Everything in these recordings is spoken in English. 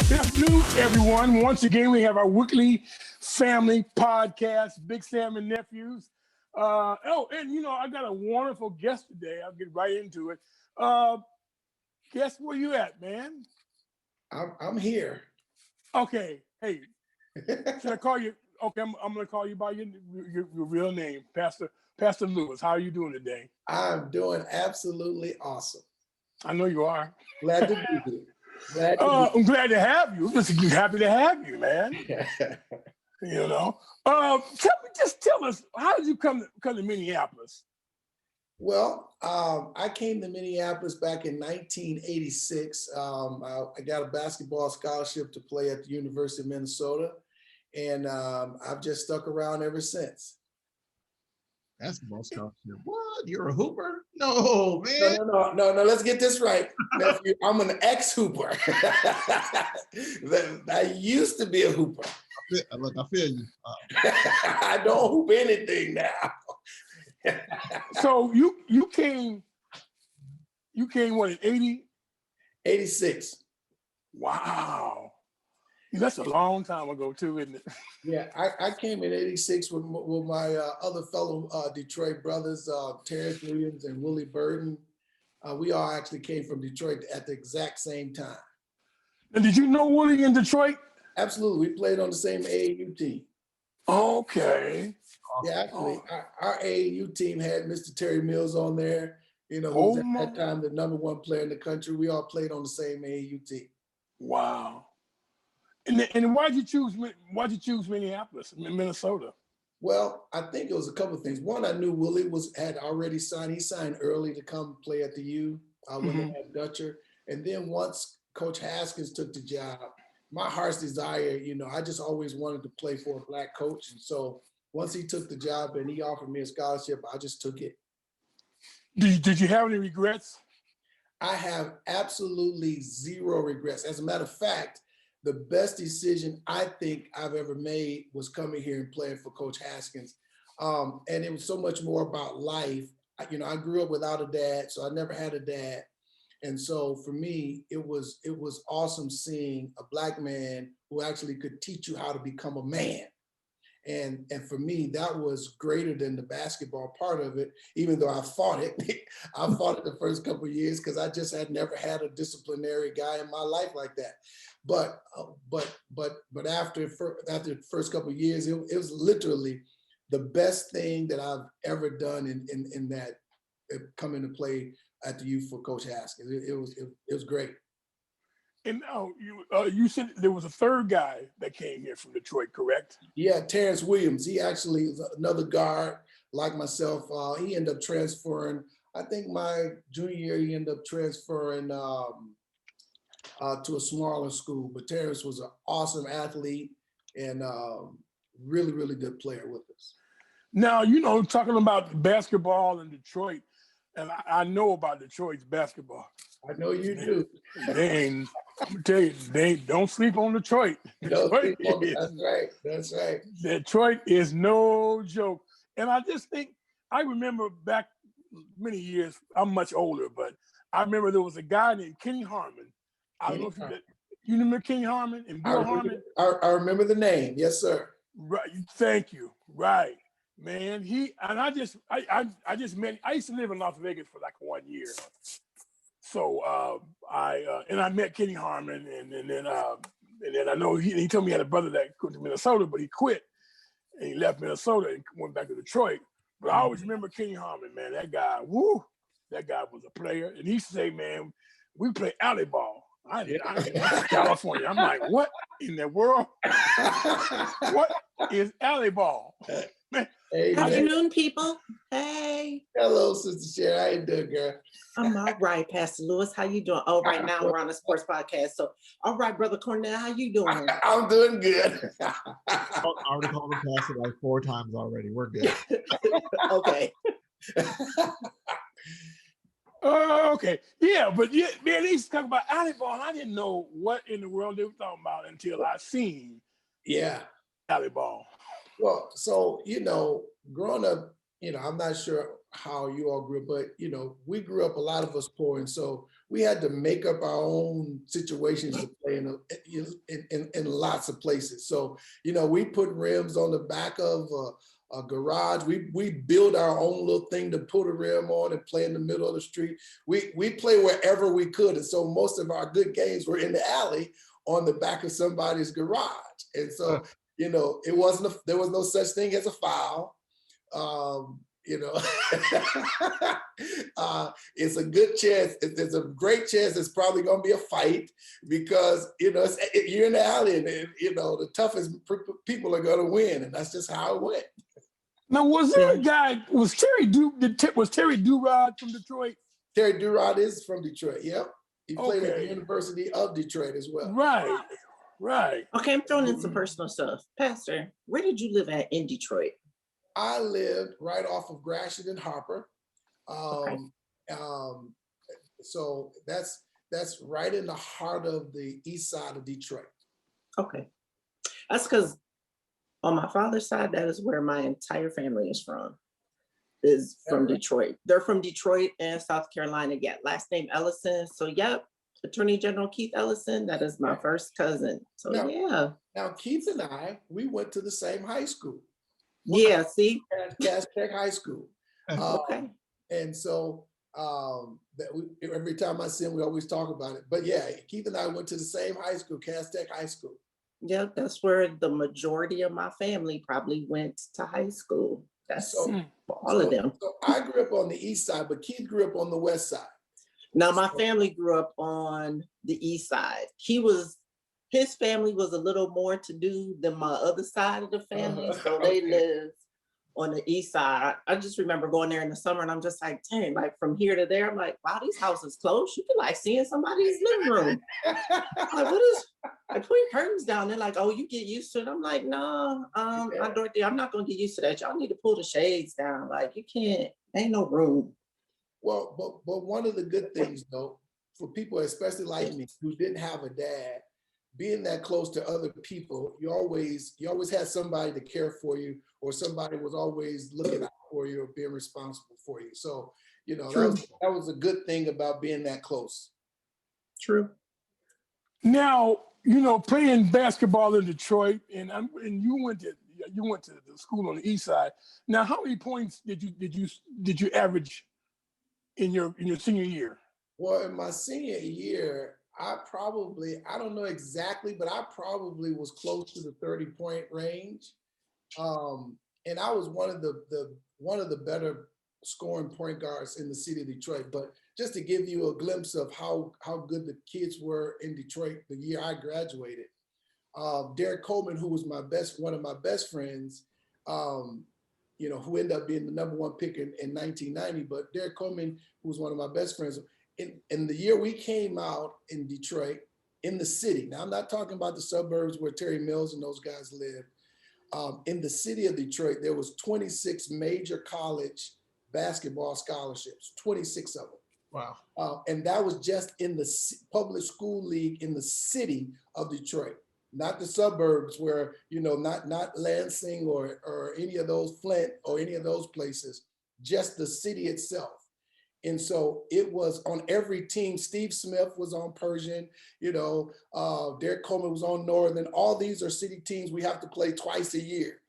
Good afternoon, everyone. Once again, we have our weekly family podcast, Big Sam and Nephews. And I got a wonderful guest today. I'll get right into it. Guess where you at, man? I'm here. Okay. Hey, should I call you? Okay, I'm going to call you by your real name, Pastor Lewis. How are you doing today? I'm doing absolutely awesome. I know you are. Glad to be here. I'm glad to have you. Just happy to have you, man. Tell us, how did you come to Minneapolis? Well, I came to Minneapolis back in 1986. I got a basketball scholarship to play at the University of Minnesota, and I've just stuck around ever since. Basketball scholarship? What? You're a hooper? No, man. No. Let's get this right, nephew. I'm an ex-hooper. I used to be a hooper. Look, I feel you. I don't hoop anything now. So you came what, in 80? 86. Wow. That's a long time ago too, isn't it? Yeah, I came in 86 with my other fellow Detroit brothers, Terrence Williams and Willie Burton. We all actually came from Detroit at the exact same time. And did you know Willie in Detroit? Absolutely, we played on the same AAU team. Okay. Yeah, actually, our AAU team had Mr. Terry Mills on there, who was at that time the #1 player in the country. We all played on the same AAU team. Wow. And why'd you choose Minneapolis, Minnesota? Well, I think it was a couple of things. One, I knew Willie had already signed. He signed early to come play at the U when they had Dutcher. And then once Coach Haskins took the job, my heart's desire, I just always wanted to play for a Black coach. And so once he took the job and he offered me a scholarship, I just took it. Did you have any regrets? I have absolutely zero regrets. As a matter of fact, the best decision I think I've ever made was coming here and playing for Coach Haskins. And it was so much more about life. I grew up without a dad, so I never had a dad. And so for me, it was awesome seeing a Black man who actually could teach you how to become a man. And for me, that was greater than the basketball part of it, even though I fought it. I fought it the first couple of years because I just had never had a disciplinary guy in my life like that. But after the first couple of years, it was literally the best thing that I've ever done in that coming to play at the U for Coach Haskins. It was great. And now you said there was a third guy that came here from Detroit, correct? Yeah, Terrence Williams. He actually is another guard like myself. He ended up transferring. I think my junior year, he ended up transferring to a smaller school. But Terrence was an awesome athlete and really, really good player with us. Now, talking about basketball in Detroit, and I know about Detroit's basketball. I know you do. I'm gonna tell you, they don't sleep on Detroit. That's right. Detroit is no joke. And I just think, I remember back many years, I'm much older, but I remember there was a guy named Kenny Harmon. I don't know if you remember Kenny Harmon and Bill Harmon? I remember the name, yes, sir. Right, thank you, right. Man, I just met, I used to live in Las Vegas for like 1 year. So I met Kenny Harmon, and then I know he told me he had a brother that went to Minnesota, but he quit and he left Minnesota and went back to Detroit. But I always remember Kenny Harmon, man. That guy was a player, and he used to say, man, we play alley ball. I California. I'm like, what in the world? What is alley ball? Man, Hey, afternoon, people. Hey. Hello, Sister Sharon. How you doing, girl? I'm all right, Pastor Lewis. How you doing? All right, now we're on a sports podcast. So, all right, Brother Cornell, how you doing? I'm doing good. I already called the pastor like 4 times already. We're good. Okay. Okay. Yeah, but man, they used to talk about alley ball. I didn't know what in the world they were talking about until I seen alley ball. Well, so, growing up, I'm not sure how you all grew up, but, we grew up, a lot of us poor. And so we had to make up our own situations to play in lots of places. So, we put rims on the back of a garage. We build our own little thing to put a rim on and play in the middle of the street. We play wherever we could. And so most of our good games were in the alley on the back of somebody's garage. And so, there was no such thing as a foul. It's a good chance. There's a great chance it's probably going to be a fight because, you're in the alley and, the toughest people are going to win. And that's just how it went. Now, was there a guy, was Terry Durod from Detroit? Terry Durod is from Detroit. Yep. He played at the Okay. University of Detroit as well. Right. Okay, I'm throwing in some personal stuff. Pastor, where did you live at in Detroit? I lived right off of Gratiot and Harper. Okay. So that's right in the heart of the east side of Detroit. Okay. That's because on my father's side, that is where my entire family is from Detroit. They're from Detroit and South Carolina. Yeah, last name Ellison. So, yep, Attorney General Keith Ellison, that is my first cousin. So, yeah. Now, Keith and I, we went to the same high school. Yeah, see? Cass Tech High School. Okay. And so every time I see him, we always talk about it. But yeah, Keith and I went to the same high school, Cass Tech High School. Yeah, that's where the majority of my family probably went to high school. That's all of them. So I grew up on the east side, but Keith grew up on the west side. Now, my family grew up on the east side. His family was a little more to do than my other side of the family. So they lived on the east side. I just remember going there in the summer and I'm just like, dang, like from here to there, I'm like, wow, these houses close. You can like see in somebody's living room. Like, I put curtains down. They're like, oh, you get used to it. I'm like, no, Dorothy, I'm not gonna get used to that. Y'all need to pull the shades down. Like you can't, ain't no room. Well, but one of the good things though, for people, especially like me, who didn't have a dad, being that close to other people, you always had somebody to care for you, or somebody was always looking out for you or being responsible for you. So, that was a good thing about being that close. True. Now, playing basketball in Detroit, and you went to the school on the east side. Now, how many points did you average in your senior year? Well, in my senior year, I don't know exactly, but I probably was close to the 30-point range. And I was one of the better scoring point guards in the city of Detroit. But just to give you a glimpse of how good the kids were in Detroit the year I graduated, Derek Coleman, who was one of my best friends, who ended up being the #1 pick in 1990, but Derek Coleman, who was one of my best friends, in the year we came out in Detroit, in the city, now I'm not talking about the suburbs where Terry Mills and those guys lived, in the city of Detroit, there was 26 major college basketball scholarships, 26 of them. Wow. And that was just in the public school league in the city of Detroit, not the suburbs where, not Lansing or any of those, Flint or any of those places, just the city itself. And so it was on every team. Steve Smith was on Persian, Derek Coleman was on Northern. All these are city teams we have to play twice a year.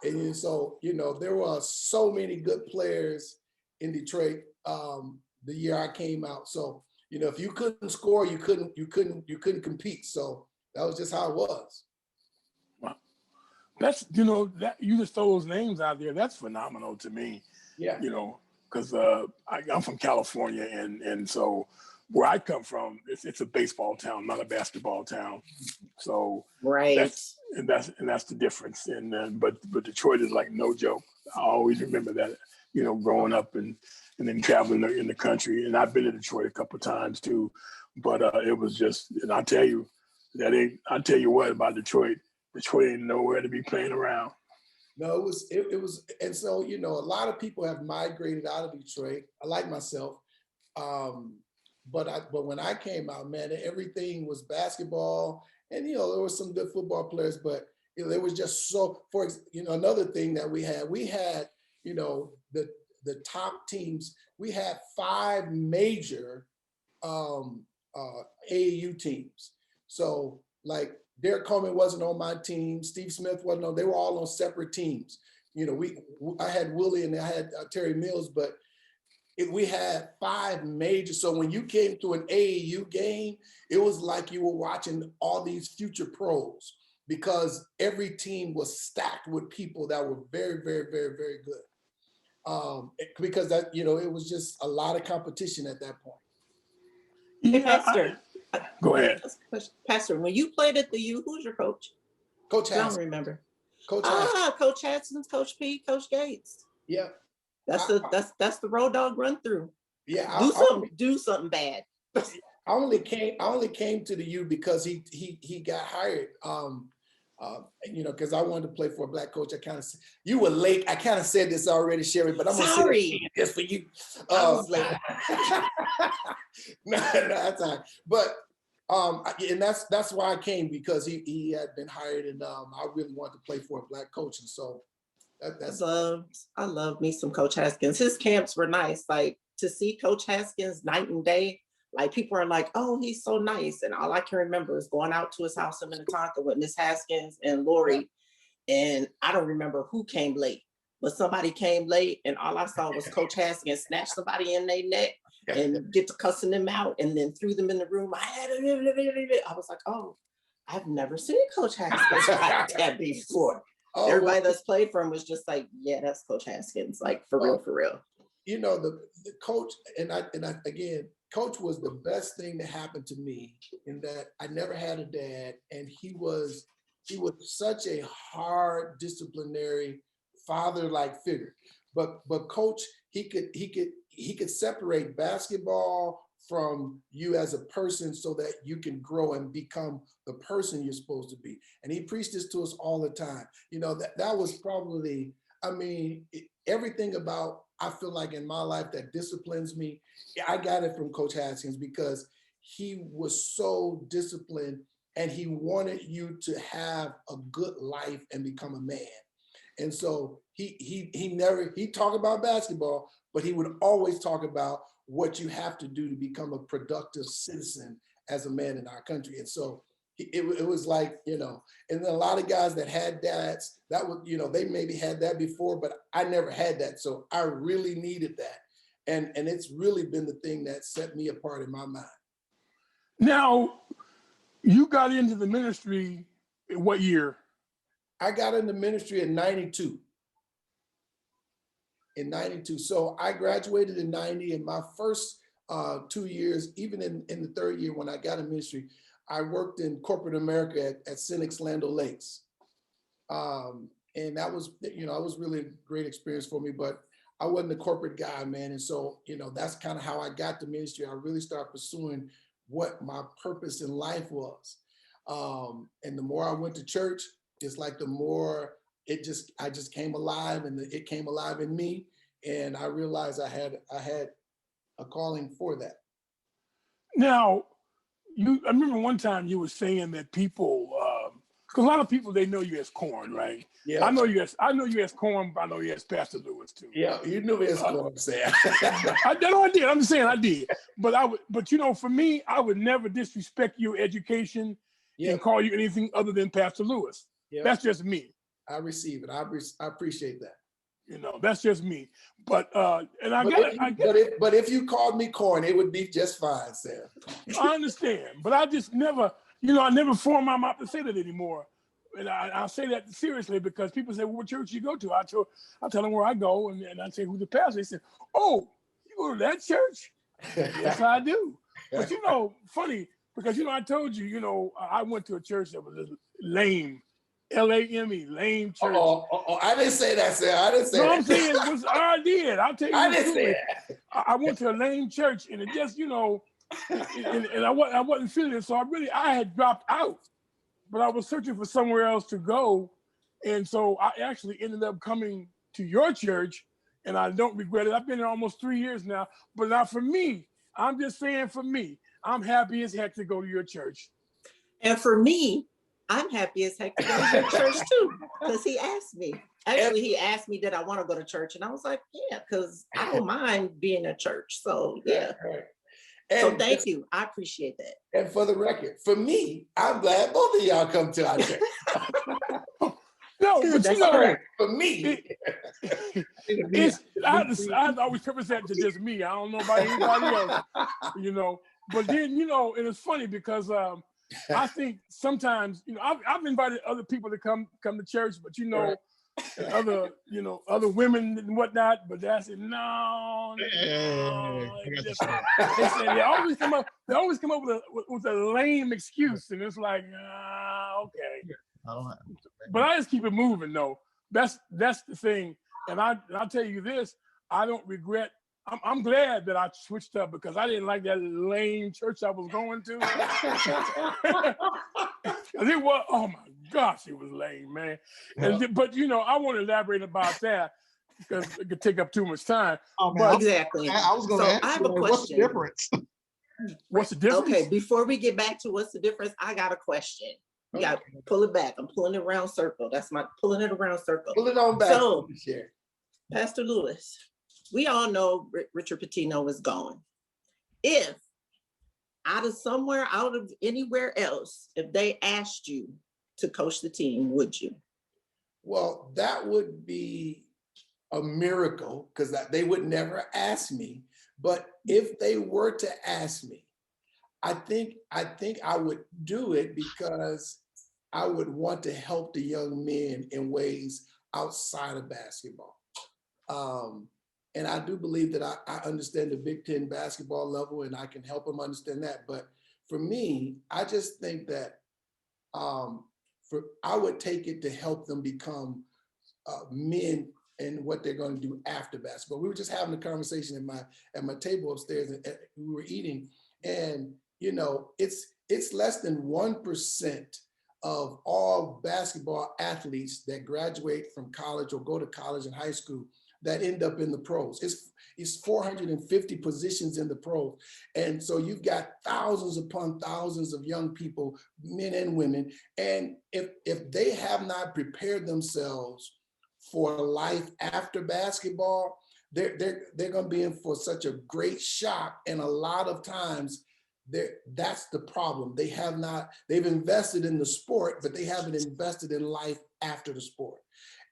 And so, there were so many good players in Detroit the year I came out. So, if you couldn't score, you couldn't compete. So that was just how it was. Wow. That's, that you just throw those names out there. That's phenomenal to me. Yeah. Because I'm from California, and so where I come from, it's a baseball town, not a basketball town. So right, that's the difference. And but Detroit is like no joke. I always remember that, growing up and then traveling in the country. And I've been to Detroit a couple of times too. But it was just, and I tell you what about Detroit. Detroit ain't nowhere to be playing around. No, it was, and so, a lot of people have migrated out of Detroit, like myself. But when I came out, man, everything was basketball, and, there were some good football players, but, there was just so, another thing that we had, the top teams, we had 5 major AAU teams. So like Derek Coleman wasn't on my team. Steve Smith wasn't on. They were all on separate teams. You know, I had Willie and I had Terry Mills, but we had 5 major. So when you came to an AAU game, it was like you were watching all these future pros because every team was stacked with people that were very, very, very, very good. Because that, you know, it was just a lot of competition at that point. Hey, Yeah, Pastor. go ahead. Pastor, when you played at the U, who's your coach? Coach I don't Haskins. remember. Coach Haskins. Coach Haskins, Coach P, Coach Gates. Yeah. That's the road dog run through. Yeah. Do something bad. I only came to the U because he got hired. You know, because I wanted to play for a black coach. You were late. I kind of said this already, Sherry, but I'm gonna say it just for you. I was late. no, that's all right. But and that's why I came, because he had been hired, and I really wanted to play for a black coach, and so I love me some Coach Haskins. His camps were nice. Like to see Coach Haskins night and day. Like people are like, oh, he's so nice. And all I can remember is going out to his house in Minnetonka with Miss Haskins and Lori. And I don't remember who came late, but somebody came late and all I saw was Coach Haskins snatch somebody in their neck and get to cussing them out and then threw them in the room. I was like, oh, I've never seen Coach Haskins like that before. Oh, everybody that's played for him was just like, yeah, that's Coach Haskins, like for real. You know, the coach, and I again, Coach was the best thing that happened to me in that I never had a dad, and he was such a hard disciplinary father-like figure. But Coach, he could separate basketball from you as a person so that you can grow and become the person you're supposed to be. And he preached this to us all the time. You know, that was probably, I mean, everything about, I feel like in my life that disciplines me, I got it from Coach Haskins, because he was so disciplined and he wanted you to have a good life and become a man. And so he talked about basketball, but he would always talk about what you have to do to become a productive citizen as a man in our country. And so it was like, you know, and then a lot of guys that had dads, that would, you know, they maybe had that before, but I never had that. So I really needed that. And it's really been the thing that set me apart in my mind. Now, you got into the ministry in what year? I got into ministry in 92. In 92. So I graduated in 90. In my first 2 years, even in the third year when I got in ministry, I worked in corporate America at Senex Land O'Lakes. And that was, you know, it was really a great experience for me, but I wasn't a corporate guy, man. And so, you know, that's kind of how I got to ministry. I really started pursuing what my purpose in life was. And the more I went to church, it's like the more I just came alive, and it came alive in me. And I realized I had a calling for that. Now, I remember one time you were saying that people, because a lot of people, they know you as Corn, right? Yeah. I know you as Corn, but I know you as Pastor Lewis too. Yeah, you knew me as Corn, Sam. I did. I'm just saying I did. But you know, for me, I would never disrespect your education and call you anything other than Pastor Lewis. Yeah. That's just me. I receive it. I appreciate that. You know, that's just me. But if you called me Corn, it would be just fine, Sam. I understand, but I just never, you know, I never form my mouth to say that anymore. And I say that seriously, because people say, well, what church you go to? I tell them where I go, and I say, who's the pastor? They say, oh, you go to that church? Yes, I do. But you know, funny, because, you know, I told you, you know, I went to a church that was lame. L-A-M-E, lame church. I didn't say that, sir. I didn't say that. No, I'm saying I did. I'll tell you. I didn't say that. I went to a lame church, and it just, you know, and I wasn't feeling it. So I had dropped out, but I was searching for somewhere else to go. And so I actually ended up coming to your church, and I don't regret it. I've been there almost 3 years now, but not for me. I'm just saying for me, I'm happy as heck to go to your church. And for me, I'm happy as heck to go to your church too, because he asked me. Actually, he asked me, did I want to go to church? And I was like, yeah, because I don't mind being at church. So yeah. So thank you. I appreciate that. And for the record, for me, I'm glad both of y'all come to our church. No, but That's you know, correct. For me, I always represent to just me. I don't know about anybody else, you know. But then, you know, and it's funny because I think sometimes, you know, I've invited other people to come to church, but you know, other women and whatnot. But that's it. No. They always come up with a lame excuse, and it's like, okay. But I just keep it moving, though. That's the thing. And I'll tell you this: I don't regret. I'm glad that I switched up because I didn't like that lame church I was going to. It was, oh my gosh, it was lame, man. But you know, I want to elaborate about that because it could take up too much time. But exactly. I was going to ask I have you, a question. what's the difference? What's the difference? Okay, before we get back to what's the difference, I got a question. You got to pull it back. I'm pulling it around circle. That's my pulling it around circle. Pull it on back. So, Pastor Lewis, we all know Richard Pitino is gone. If out of anywhere else, if they asked you to coach the team, would you? Well, that would be a miracle because they would never ask me. But if they were to ask me, I think I would do it because I would want to help the young men in ways outside of basketball. And I do believe that I understand the Big Ten basketball level and I can help them understand that. But for me, I just think that I would take it to help them become men and what they're going to do after basketball. We were just having a conversation at my table upstairs, and we were eating, and you know, it's less than 1% of all basketball athletes that graduate from college or go to college and high school that end up in the pros. It's 450 positions in the pros. And so you've got thousands upon thousands of young people, men and women. And if they have not prepared themselves for life after basketball, they're going to be in for such a great shock. And a lot of times that's the problem. They've invested in the sport, but they haven't invested in life after the sport.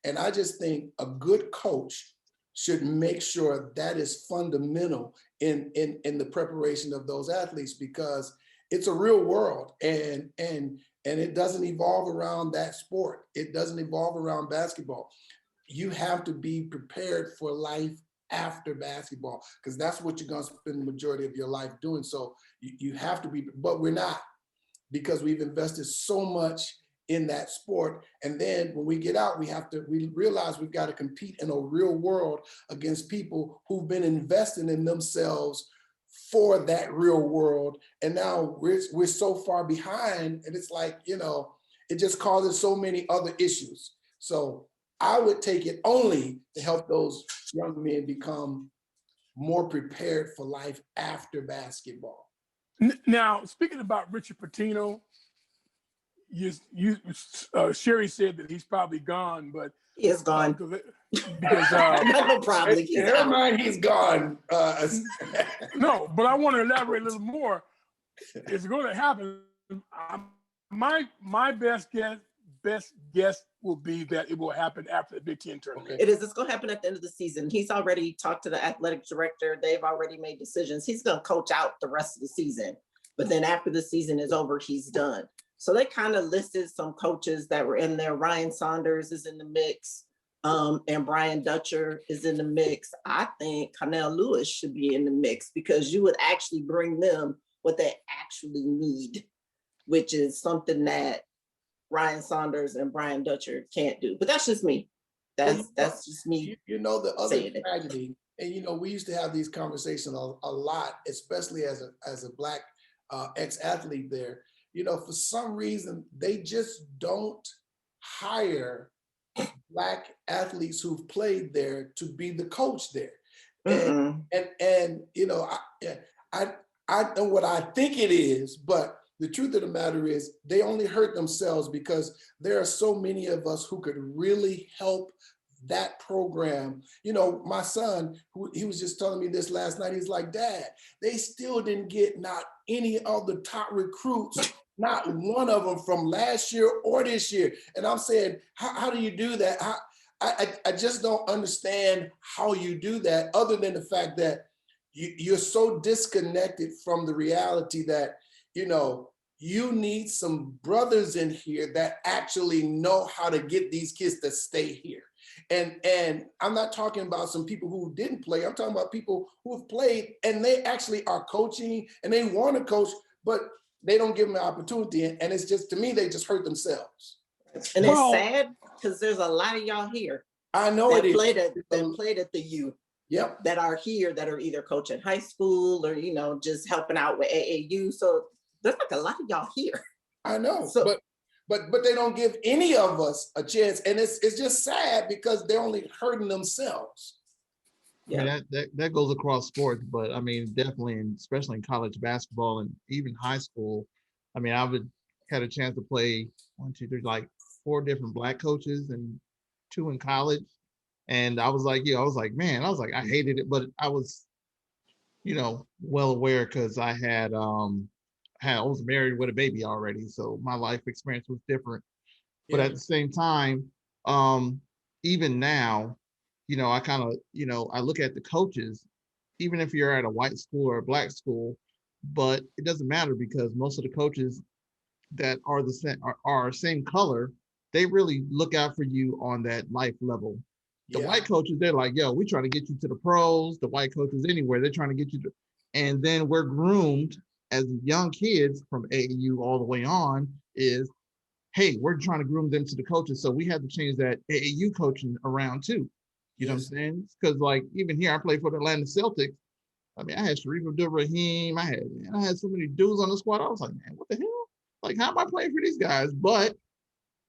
And I just think a good coach should make sure that is fundamental in the preparation of those athletes, because it's a real world and it doesn't evolve around that sport. It doesn't evolve around basketball. You have to be prepared for life after basketball, because that's what you're going to spend the majority of your life doing. So you have to be, but we're not, because we've invested so much in that sport. And then when we get out, we realize we've got to compete in a real world against people who've been investing in themselves for that real world. And now we're so far behind, and it's like, you know, it just causes so many other issues. So I would take it only to help those young men become more prepared for life after basketball. Now, speaking about Richard Pitino, Sherry said that he's probably gone, but he is gone. Because no problem. Never mind, he's gone. No, but I want to elaborate a little more. It's going to happen. My best guess will be that it will happen after the Big Ten tournament. Okay. It is. It's going to happen at the end of the season. He's already talked to the athletic director. They've already made decisions. He's going to coach out the rest of the season. But then after the season is over, he's done. So they kind of listed some coaches that were in there. Ryan Saunders is in the mix, and Brian Dutcher is in the mix. I think Cornell Lewis should be in the mix, because you would actually bring them what they actually need, which is something that Ryan Saunders and Brian Dutcher can't do. But that's just me. That's just me. You know, the other tragedy, and you know, we used to have these conversations a lot, especially as a Black ex-athlete there. You know, for some reason, they just don't hire Black athletes who've played there to be the coach there. And you know, I know what I think it is, but the truth of the matter is they only hurt themselves, because there are so many of us who could really help that program. You know, my son, he was just telling me this last night. He's like, Dad, they still didn't get not any of the top recruits, not one of them from last year or this year. And I'm saying, how do you do that? I just don't understand how you do that, other than the fact that you're so disconnected from the reality that, you know, you need some brothers in here that actually know how to get these kids to stay here. And I'm not talking about some people who didn't play. I'm talking about people who have played and they actually are coaching and they want to coach, but they don't give them an opportunity. And it's just, to me, they just hurt themselves. And it's sad because there's a lot of y'all here. I know it is. That played at the U. Yep. That are here, that are either coaching high school or, you know, just helping out with AAU. So there's like a lot of y'all here. I know, so, but they don't give any of us a chance, and it's just sad because they're only hurting themselves. Yeah, I mean, that goes across sports, but I mean, definitely, especially in college basketball and even high school. I mean, had a chance to play 1, 2, 3, like 4 different Black coaches and 2 in college, and I was like, man, I hated it, but I was, you know, well aware because I was married with a baby already, so my life experience was different. But at the same time, even now, you know, I kind of, you know, I look at the coaches, even if you're at a white school or a Black school, but it doesn't matter because most of the coaches that are the same color, they really look out for you on that life level. The white coaches, they're like, yo, we're trying to get you to the pros. The white coaches anywhere, they're trying to get you to, and then we're groomed as young kids from AAU all the way on is, hey, we're trying to groom them to the coaches. So we had to change that AAU coaching around too. You know what I'm saying? Because like even here, I played for the Atlanta Celtics. I mean, I had Sharif Abdul-Rahim. I had so many dudes on the squad. I was like, man, what the hell? Like, how am I playing for these guys? But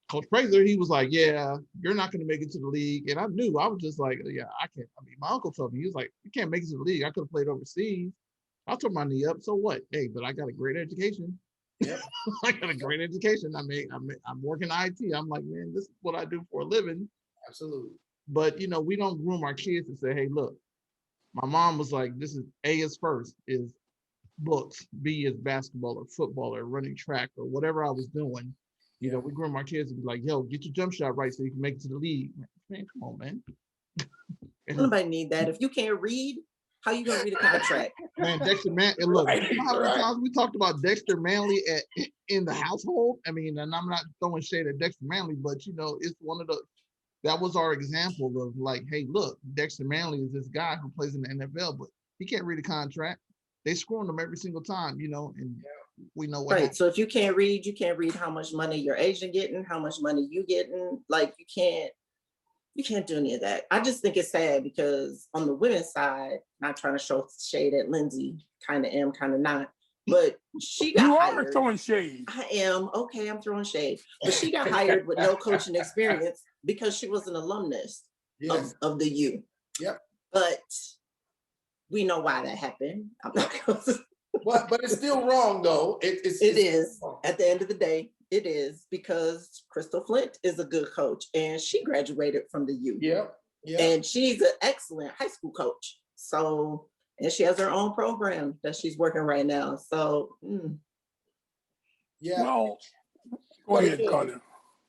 Coach Fraser, he was like, yeah, you're not going to make it to the league. And I knew, I was just like, yeah, I can't. I mean, my uncle told me, he was like, you can't make it to the league. I could have played overseas. I took my knee up. So what? Hey, but I got a great education. Yep. I got a great education. I'm working IT. I'm like, man, this is what I do for a living. Absolutely. But, you know, we don't groom our kids to say, hey, look, my mom was like, this is A is first, is books, B is basketball or football or running track or whatever I was doing. You know, we groom our kids to be like, yo, get your jump shot right so you can make it to the league. Man, come on, man. Nobody need that. If you can't read, how you gonna read a contract? Man, Dexter Manley, look, you know how many times we talked about Dexter Manley in the household? I mean, and I'm not throwing shade at Dexter Manley, but you know, it's one of the, that was our example of like, hey, look, Dexter Manley is this guy who plays in the NFL, but he can't read a contract. They screwing him every single time, you know, and we know what happens. So if you can't read how much money your agent getting, how much money you getting. Like you can't do any of that. I just think it's sad because on the women's side, not trying to show shade at Lindsay, kind of am, kind of not, but she got hired. You are throwing shade. I am. Okay, I'm throwing shade. But she got hired with no coaching experience because she was an alumnus of the U. Yep. But we know why that happened. I'm not going to. But it's still wrong, though. It is. Wrong. At the end of the day, it is, because Crystal Flint is a good coach and she graduated from the U. Yeah. And she's an excellent high school coach. So, and she has her own program that she's working right now. So, yeah. Well, go ahead, Cornell.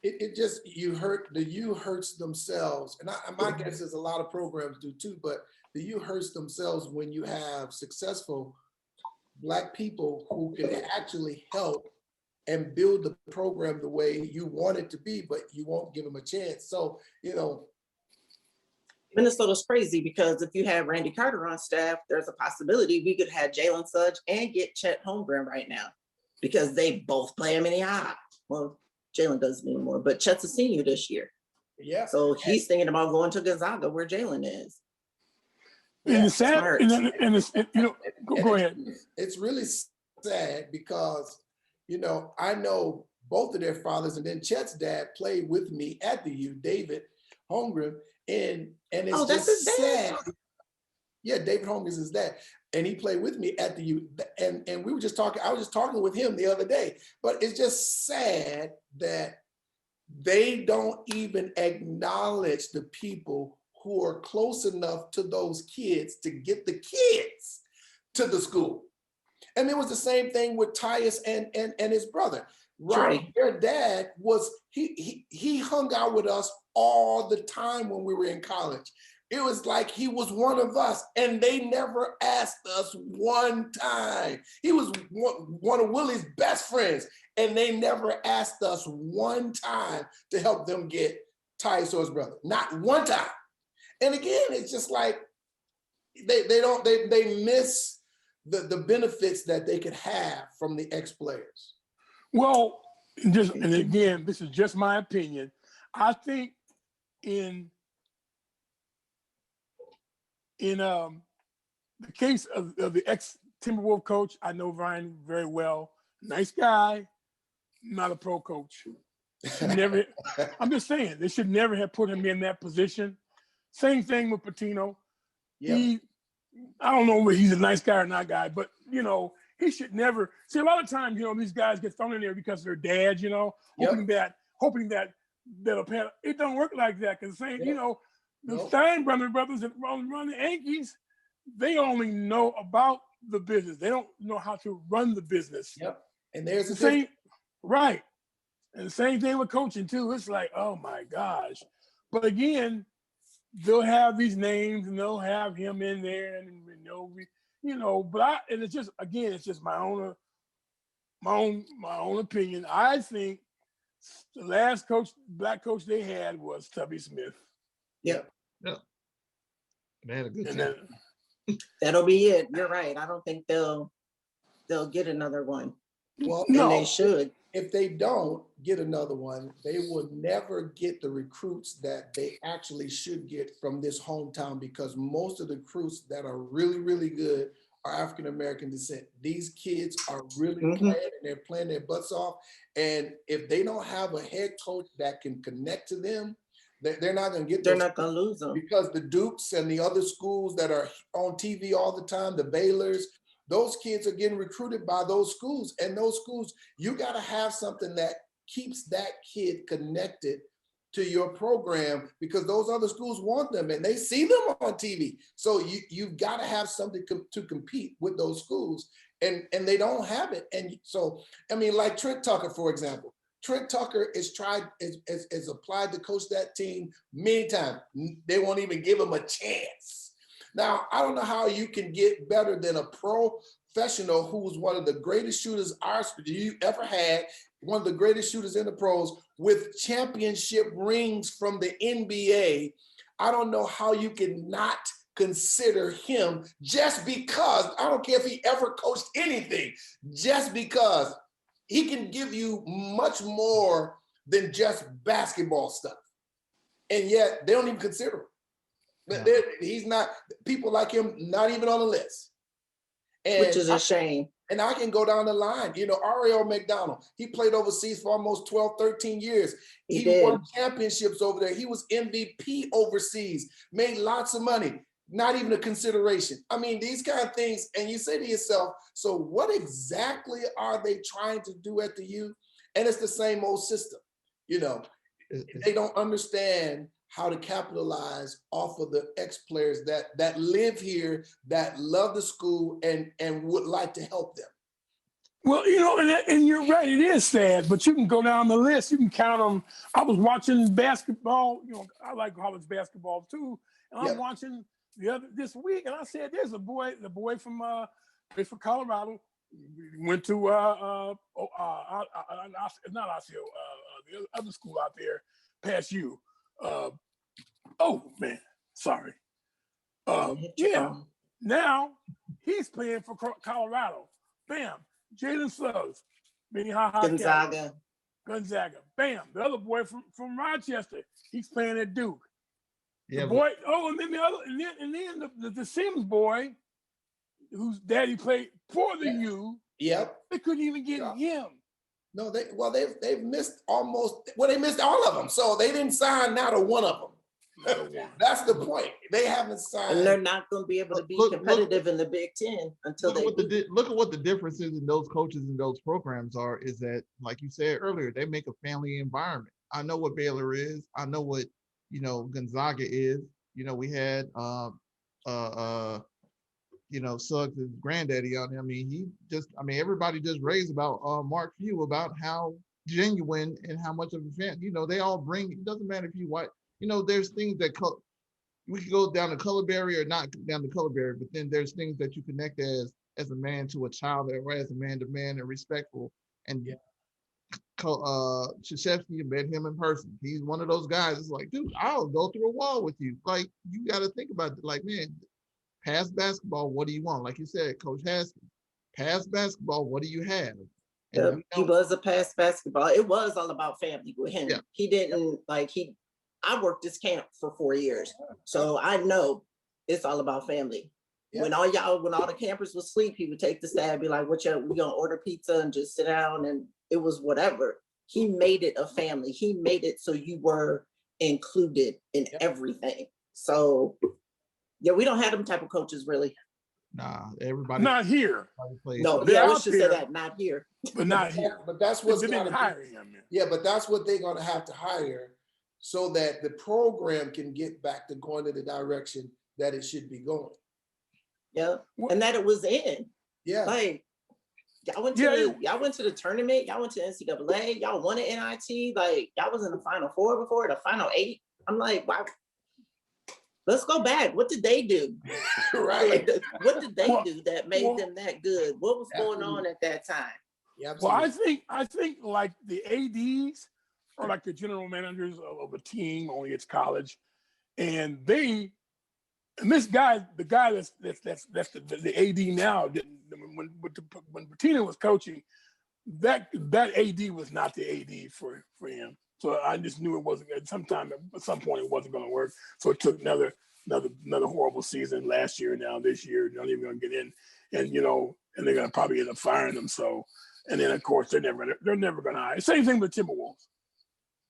It just, the U hurts themselves. And my guess is a lot of programs do too, but the U hurts themselves when you have successful Black people who can actually help and build the program the way you want it to be, but you won't give them a chance. So, you know. Minnesota's crazy because if you have Randy Carter on staff, there's a possibility we could have Jalen Suggs and get Chet Holmgren right now because they both play him in the eye. Well, Jalen doesn't anymore, but Chet's a senior this year. Yeah. So he's thinking about going to Gonzaga where Jalen is. And it's sad, and it's, you know, go ahead. It's really sad because, you know, I know both of their fathers, and then Chet's dad played with me at the U, David Holmgren, and it's just sad. Yeah, David Holmgren is his dad, and he played with me at the U, and we were just talking. I was just talking with him the other day, but it's just sad that they don't even acknowledge the people who are close enough to those kids to get the kids to the school. And it was the same thing with Tyus and his brother. Right, their dad was, he hung out with us all the time when we were in college. It was like he was one of us, and they never asked us one time. He was one of Willie's best friends, and they never asked us one time to help them get Tyus or his brother. Not one time. And again, it's just like they miss the benefits that they could have from the ex-players. Well, and again, this is just my opinion. I think in the case of the ex-Timberwolf coach, I know Ryan very well. Nice guy, not a pro coach. Never. I'm just saying, they should never have put him in that position. Same thing with Pitino. Yep. I don't know whether he's a nice guy or not guy, but he should never. See, a lot of times, these guys get thrown in there because of their dads, hoping that they'll pay. It don't work like that, because the Steinbrenner brothers that run the Yankees, they only know about the business. They don't know how to run the business. Yep. And there's the same, right. And the same thing with coaching too. It's like, oh my gosh. But again, they'll have these names and they'll have him in there, and but it's just my own opinion. I think the last black coach they had was Tubby Smith. Yep. Yeah. They had a good team. That'll be it. You're right. I don't think they'll get another one. Well, no, they should. If they don't get another one, they will never get the recruits that they actually should get from this hometown, because most of the recruits that are really, really good are African-American descent. These kids are really playing, and they're playing their butts off. And if they don't have a head coach that can connect to them, they're not going to get. They're not going to lose them, because the Dukes and the other schools that are on TV all the time, the Baylors, those kids are getting recruited by those schools. And those schools, you got to have something that keeps that kid connected to your program, because those other schools want them and they see them on TV. So you've got to have something to compete with those schools, and they don't have it. And so, I mean, like Trent Tucker, for example. Trent Tucker is applied to coach that team many times. They won't even give him a chance. Now, I don't know how you can get better than a professional who was one of the greatest shooters you ever had, one of the greatest shooters in the pros, with championship rings from the NBA. I don't know how you can not consider him, just because, I don't care if he ever coached anything, just because he can give you much more than just basketball stuff. And yet they don't even consider him. Yeah. He's not, people like him, not even on the list. And which is a shame. And I can go down the line. Ariel McDonald, he played overseas for almost 12, 13 years. He won championships over there. He was MVP overseas, made lots of money. Not even a consideration. I mean, these kind of things, and you say to yourself, so what exactly are they trying to do at the U? And it's the same old system. They don't understand how to capitalize off of the ex-players that live here, that love the school, and would like to help them. Well, and you're right, it is sad, but you can go down the list, you can count them. I was watching basketball, I like college basketball too, and I'm watching this week, and I said, "There's the boy from plays for Colorado, went to not Osceola, the other school out there, past you. Oh man, sorry. Now he's playing for Colorado. Bam, Jalen Suggs, Gonzaga. Bam, the other boy from Rochester, he's playing at Duke. Yeah, the boy. And then the other, and then the Sims boy, whose daddy played for the U. Yep. They couldn't even get him. No, they've missed they missed all of them. So they didn't sign not a one of them. That's the point. They haven't signed. And they're not going to be able to be competitive in the Big Ten until look at what the differences in those coaches and those programs are. Is that, like you said earlier, they make a family environment. I know what Baylor is. I know what Gonzaga is. We had Suggs' granddaddy on there. Everybody just raised about Mark Few about how genuine and how much of a fan. They all bring. It doesn't matter if you white. There's things that we could go down the color barrier or not down the color barrier, but then there's things that you connect as a man to a child, or as a man to man, and respectful. And Krzyzewski, met him in person. He's one of those guys. It's like, dude, I'll go through a wall with you. Like, you got to think about it. Like, man, past basketball, what do you want? Like you said, Coach Haskins, past basketball, what do you have? He was a past basketball. It was all about family with him. Yeah. He didn't I worked this camp for 4 years, so I know it's all about family. Yeah. When all the campers would sleep, he would take the staff, be like, we gonna order pizza and just sit down, and it was whatever. He made it a family. He made it so you were included in everything. So yeah, we don't have them type of coaches really. Nah, everybody. Not here. No, yeah, I should say that, not here. But not here. But that's what's going to hire him. Yeah, but that's what they're going to have to hire, so that the program can get back to going in the direction that it should be going. Yeah, and that it was in. Yeah. Like, y'all went to the tournament, y'all went to NCAA, y'all won an NIT, like, y'all was in the Final Four before, the Final 8. I'm like, wow. Let's go back. What did they do? Right. What did they do that made them that good? What was going on at that time? Yeah, well, I think like the ADs are like the general managers of a team, only it's college, and this guy, the guy that's the AD now, when Bettina was coaching, that AD was not the AD for him. So I just knew it wasn't. At some point, it wasn't going to work. So it took another horrible season last year. Now this year, they're not even going to get in, and they're going to probably end up firing them. So, and then of course they're never going to hire. Same thing with Timberwolves.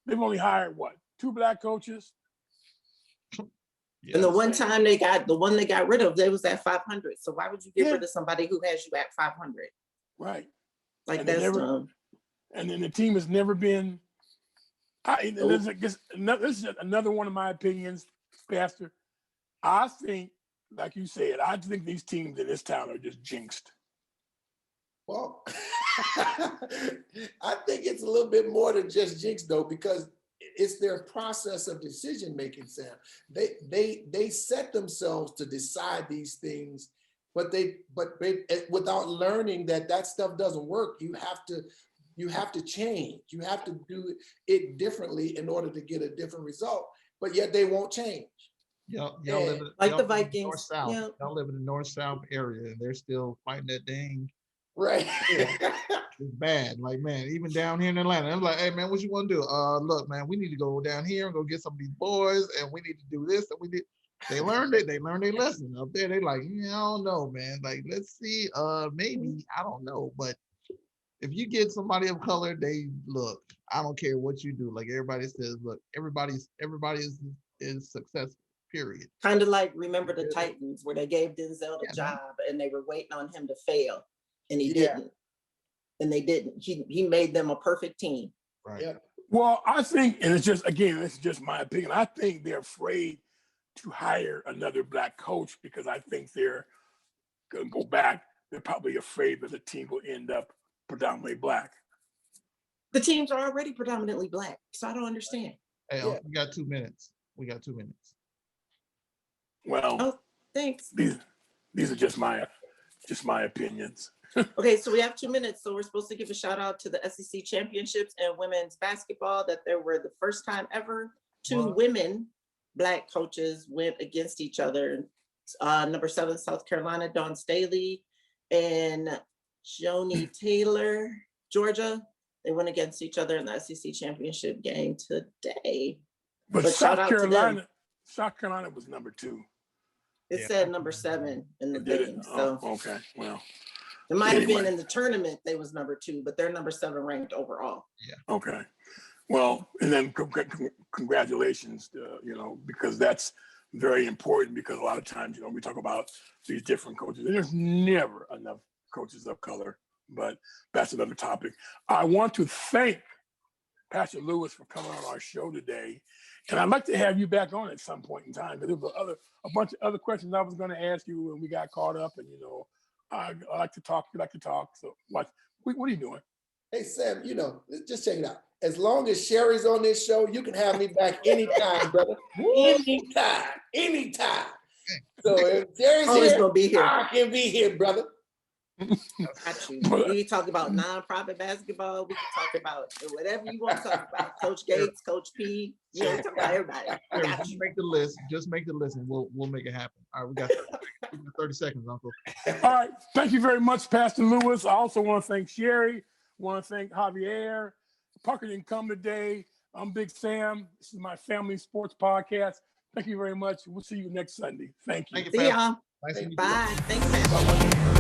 They've only hired 2 black coaches. And the one time they got rid of, they was at 500. So why would you get rid of somebody who has you at 500? Right. Like, and that's dumb. And then the team has never been. This is another one of my opinions, Pastor. I think, like you said, I think these teams in this town are just jinxed. Well, I think it's a little bit more than just jinxed, though, because it's their process of decision making, Sam. They set themselves to decide these things, but without learning that stuff doesn't work. You have to change. You have to do it differently in order to get a different result. But yet they won't change. Y'all live in, like the Vikings. North-South. Yeah. Y'all live in the North-South area, and they're still fighting that dang. Right. It's bad. Like, man, even down here in Atlanta, I'm like, hey man, what you want to do? Look, man, we need to go down here and go get some of these boys, and we need to do this, and we need. They learned it. They learned their lesson up there. They like, I don't know, man. Like, let's see. Maybe I don't know, but if you get somebody of color, they look. I don't care what you do. Like everybody says, look, everybody is successful. Period. Kind of like remember the Titans, where they gave Denzel the job and they were waiting on him to fail, and he didn't. And they didn't. He made them a perfect team. Right. Yeah. Well, I think, and it's just my opinion. I think they're afraid to hire another black coach because I think they're going to go back. They're probably afraid that the team will end up predominantly black. The teams are already predominantly black, so I don't understand. Hey, we got 2 minutes. Well, thanks. These are just my opinions. Okay, so we have 2 minutes. So we're supposed to give a shout out to the SEC championships and women's basketball, that there were the first time ever 2 women black coaches went against each other. Number 7, South Carolina, Dawn Staley and Joni Taylor, Georgia. They went against each other in the SEC championship game today. But South Carolina was number 2. It said number 7 in the thing. So okay, well. It might have been in the tournament, they was number 2, but they're number 7 ranked overall. Yeah. Okay. Well, and then congratulations, because that's very important, because a lot of times, we talk about these different coaches and there's never enough coaches of color, but that's another topic. I want to thank Pastor Lewis for coming on our show today. And I'd like to have you back on at some point in time, because there was a bunch of other questions I was going to ask you when we got caught up, and I like to talk, you like to talk. So what are you doing? Hey, Sam, just check it out. As long as Sherry's on this show, you can have me back anytime, brother. Anytime. So if Sherry's Always here, gonna be here. I can be here, brother. Got you. We can talk about nonprofit basketball. We can talk about whatever you want to talk about. Coach Gates, Coach P. We talk about everybody. Just make the list. Just make the list, and we'll make it happen. All right, we got 30 seconds, Uncle. All right. Thank you very much, Pastor Lewis. I also want to thank Sherry. Want to thank Javier. Parker didn't come today. I'm Big Sam. This is my family sports podcast. Thank you very much. We'll see you next Sunday. Thank you. Thank you, See y'all. Nice to meet you. Bye. Thanks, man.